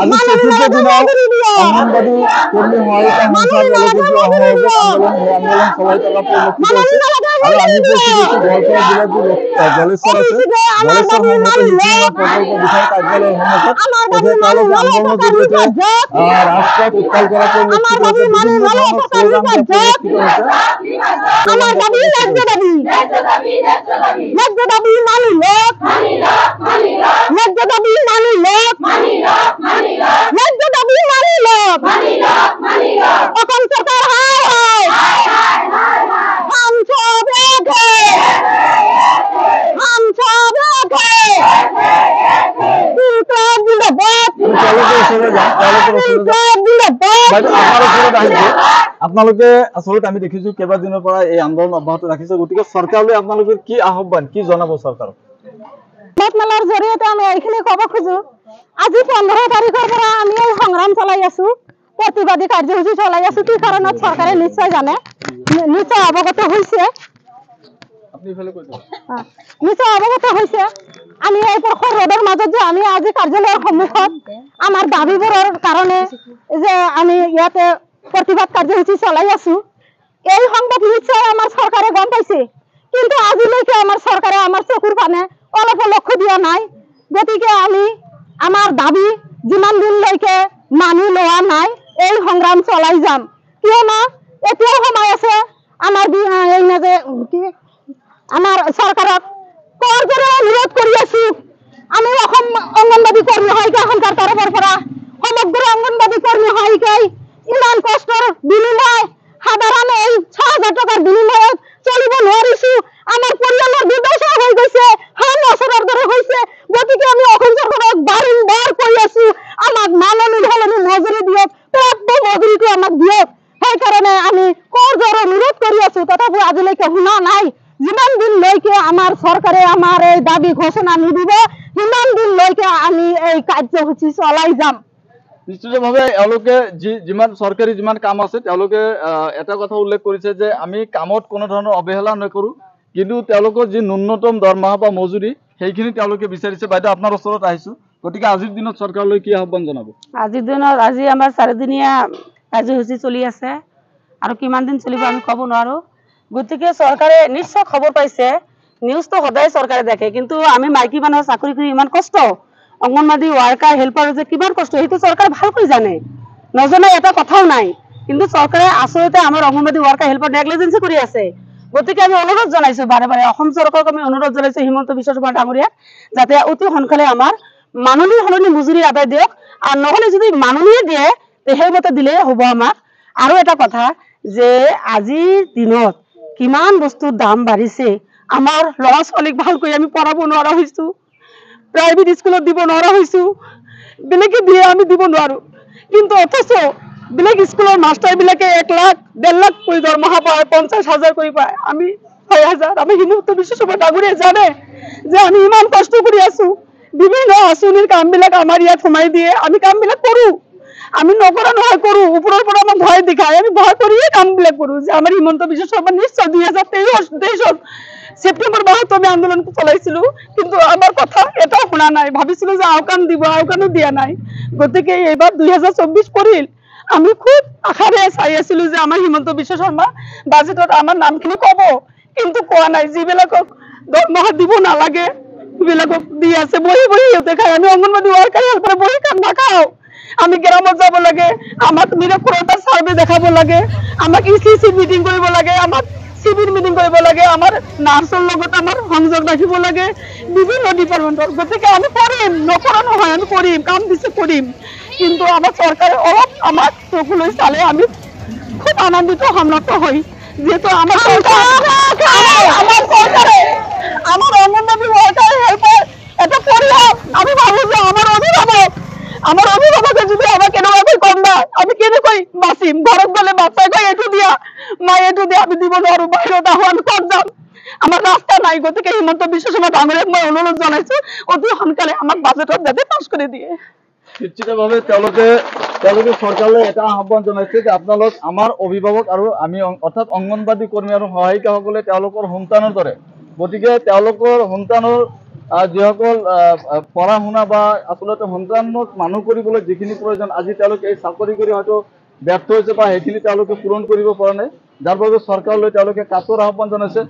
আজি চতুৰ্থ দিনৰ অংগনবাড়ী কৰ্মী সহায়িকা সংস্থাৰ তেওঁলোকে যি অসহযোগ আন্দোলন সেই আন্দোলন চলাই থকা পৰিলক্ষিত হৈছে আৰু আমি উপস্থিত হৈছো গোৱালপাৰা জিলাৰ যি জলেশ্বৰ আছে জলেশ্বৰ সংহত শিশু প্ৰকল্প বিষয়া কাৰ্যালয়ৰ সন্মুখত তেওঁলোকে আন্দোলনৰ জৰিয়তে ৰাষ্ট্ৰক উত্তাল কৰা পৰিলক্ষিত হৈছে বিভিন্ন ধৰণৰ শ্লোগান পৰিলক্ষিত হৈছে আপোনালোকে আসলে আমি দেখিছো কেইবাদিনৰ পৰা এই আন্দোলন অব্যাহত ৰাখিছে গতিকে চৰকাৰলৈ আপোনালোকে কি আহ্বান কি জনাব চৰকাৰক মেলাৰ জৰিয়তে আমি এইখিনি ক'ব খোজো আজি 15 তাৰিখৰ পৰা আমি এই সংগ্ৰাম চলাই আছো প্ৰতিবাদী কাৰ্যসূচী চলাই আছো কি কাৰণত চৰকাৰে নিশ্চয় জানে নিশ্চয় অৱগত হৈছে নিশ্চয় অৱগত হৈছে আমি এই প্ৰখৰ ৰ'দৰ মাজত যে আমি আজি কাৰ্যালয়ৰ সন্মুখত আমাৰ দাবীবোৰৰ কাৰণে যে আমি ইয়াতে প্ৰতিবাদ কাৰ্যসূচী চলাই আছো এই সংবাদ নিশ্চয় আমাৰ চৰকাৰে গম পাইছে কিন্তু আজিলৈকে আমাৰ চৰকাৰে আমাৰ চকুৰ পানে অলপ লক্ষ্য দিয়া নাই গতিকে আমি আমাৰ দাবী যিমান দিনলৈকে মানি লোৱা নাই এই সংগ্ৰাম চলাই যাম কিয়নো এতিয়াও সময় আছে আমাৰ এই না যে আমাৰ চৰকাৰক কৰজৰে অনুৰোধ কৰি আছো আমি অসম অংগনবাড়ী কৰ্মী সহায়িকা সংস্থাৰ তৰফৰ পৰা সমগ্ৰ অংগনবাড়ী কৰ্মী সহায়িকাই ইমান কষ্টৰ বিনিময় সাধাৰণ এই 6,000 টকাৰ বিনিময়ত চলিব নোৱাৰিছো আমাৰ পৰিয়ালৰ দুৰ্দশা হৈ গৈছে হান অসৰৰ দৰে হৈছে গতিকে আমি অসম চৰকাৰক বাৰম্বাৰ কৈ আছো আমাক মাননি ঢালনি মজুৰি দিয়ক প্ৰাপ্য মজুৰিটো আমাক দিয়ক সেইকাৰণে আমি কৰজৰ অনুৰোধ কৰি আছো তথাপি আজিলৈকে শুনা নাই যিমান দিনলৈকে আমাৰ চৰকাৰে আমাৰ এই দাবী ঘোষণা নিদিব সিমান দিনলৈকে আমি এই কাৰ্যসূচী চলাই যাম নিশ্চিতভাৱে এওঁলোকে যিমান চৰকাৰী যিমান কাম আছে তেওঁলোকে এটা কথা উল্লেখ কৰিছে যে আমি কামত কোনো ধৰণৰ অৱহেলা নকৰো কিন্তু তেওঁলোকৰ যি ন্যূনতম দৰমহা বা মজুৰি সেইখিনি তেওঁলোকে বিচাৰিছে বাইদেউ আপোনাৰ ওচৰত আহিছো গতিকে আজিৰ দিনত চৰকাৰলৈ কি আহ্বান জনাব আজিৰ দিনত আজি আমাৰ 4দিনীয়া কাৰ্যসূচী চলি আছে আৰু কিমান দিন চলিব আমি ক'ব নোৱাৰো গতিকে চৰকাৰে নিশ্চয় খবৰ পাইছে নিউজটো সদায় চৰকাৰে দেখে কিন্তু আমি মাইকী মানুহৰ চাকৰি কৰি ইমান কষ্ট অংগনবাড়ী ওয়াৰ্কাৰ হেল্পাৰ যে কিমান কষ্ট সেইটো চৰকাৰে ভালকৈ জানে নজনা এটা কথাও নাই কিন্তু চৰকাৰে আসলতে আমাৰ অংগনবাড়ী ওয়াৰ্কাৰ হেল্পাৰ নেগলিজেন্সি কৰি আছে গতিকে আমি অনুৰোধ জনাইছো বাৰে বাৰে অসম চৰকাৰক আমি অনুৰোধ জনাইছো হিমন্ত বিশ্ব শৰ্মা ডাঙৰীয়াক যাতে অতি সোনকালে আমাৰ মাননি হলনি মজুৰি আদায় দিয়ক আৰু নহলে যদি মাননিয়ে দিয়ে তে সেইমতে দিলে হ'ব আমাক আৰু এটা কথা যে আজিৰ দিনত কিমান বস্তুৰ দাম বাঢ়িছে আমাৰ ল'ৰা ছোৱালীক ভালকৈ আমি পঢ়াব নোৱাৰা হৈছো प्राइवेट स्कूल দিব নোৱাৰা হৈছো বেলেগে দিয়ে আমি দিব নোৱাৰো কিন্তু অথচ বেলেগ স্কুলৰ মাস্টাৰ বিলাকে 1 লাখ 1.5 লাখ কৰি দৰমহা পায় 50,000 কৰি পায় আমি 6,000 আমি হিমন্ত বিশ্ব শৰ্মা ডাঙৰীয়াই জানে যে আমি ইমান কষ্ট কৰি আছো বিভিন্ন আঁচনিৰ কামবিলাক আমাৰ ইয়াত সোমাই দিয়ে আমি কামবিলাক কৰো আমি নকৰা নহয় কৰো ওপৰৰ পৰা আমাক ভয় দেখায় আমি ভয় কৰিয়ে কামবিলাক কৰো যে আমাৰ হিমন্ত বিশ্ব শৰ্মা নিশ্চয় 2023 সেপ্টেম্বৰ মাহত আমি আন্দোলন চলাইছিলো কিন্তু আমাৰ কথা এটা শুনা নাই ভাবিছিলো যে আওকাণ দিব আওকাণো দিয়া নাই গতিকে এইবাৰ 2024 পৰিল আমি খুব আশাৰে চাই আছিলো যে আমাৰ হিমন্ত বিশ্ব শৰ্মা বাজেটত আমাৰ নামখিনি ক'ব কিন্তু কোৱা নাই যিবিলাকক দৰমহা দিব নালাগে সেইবিলাকক দি আছে বহি বহি সিহঁতে খাই আমি অংগনবাড়ী ওয়ার্কার হেল্পাৰ বহি কাম নাখাওঁ আমি গ্ৰামত যাব লাগে আমাক নিৰক্ষৰতা সাৰ্ভে দেখাব লাগে আমাক ইসিসি মিটিং কৰিব লাগে আমাক শিবিৰ মিটিং কৰিব লাগে আমাৰ নাৰ্ছৰ লগত আমাৰ সংযোগ ৰাখিব লাগে বিভিন্ন ডিপাৰ্টমেন্টৰ গতিকে আমি কৰিম নকৰা নহয় আমি কৰিম কাম দিছে কৰিম কিন্তু আমাৰ চৰকাৰে অলপ আমাক চকুলৈ চালে আমি খুব আনন্দিত হমনত হই যেহেতু আমাৰ চৰকাৰে আমাৰ অংগনবাড়ী ওয়াৰ্কাৰ হেল্পাৰ এটা পৰিয়াল আমি ভাবো যে আমাৰ অভিভাবকে যদি আমাকে কেনেকৈ কম না আমি কেনেকৈ বাঁচিম ঘৰত গলে বাচ্চাই কয় এইটো দিয়া মা এইটো দিয়া আমি দিব নোৱাৰো বাহিৰত আহো আমি ক'ত যাম আমাৰ ৰাস্তা নাই গতিকে হিমন্ত বিশ্ব শৰ্মা ডাঙৰীয়াক মই অনুৰোধ জনাইছো অতি সোনকালে আমাক বাজেটত যাতে পাছ কৰি দিয়ে নিশ্চিতভাৱে তেওঁলোকে চৰকাৰলৈ এটা আহ্বান জনাইছে যে আপোনালোক আমাৰ অভিভাৱক আৰু আমি অৰ্থাৎ অংগনবাড়ী কৰ্মী আৰু সহায়িকাসকলে তেওঁলোকৰ সন্তানৰ দৰে গতিকে তেওঁলোকৰ সন্তানৰ যিসকল পঢ়া শুনা বা আচলতে সন্তানক মানুহ কৰিবলৈ যিখিনি প্ৰয়োজন, আজি তেওঁলোকে এই চাকৰি কৰি হয়তো ব্যৰ্থ হৈছে বা সেইখিনি তেওঁলোকে পূৰণ কৰিব পৰা নাই, যাৰ বাবে চৰকাৰলৈ তেওঁলোকে কাতৰ আহ্বান জনাইছে।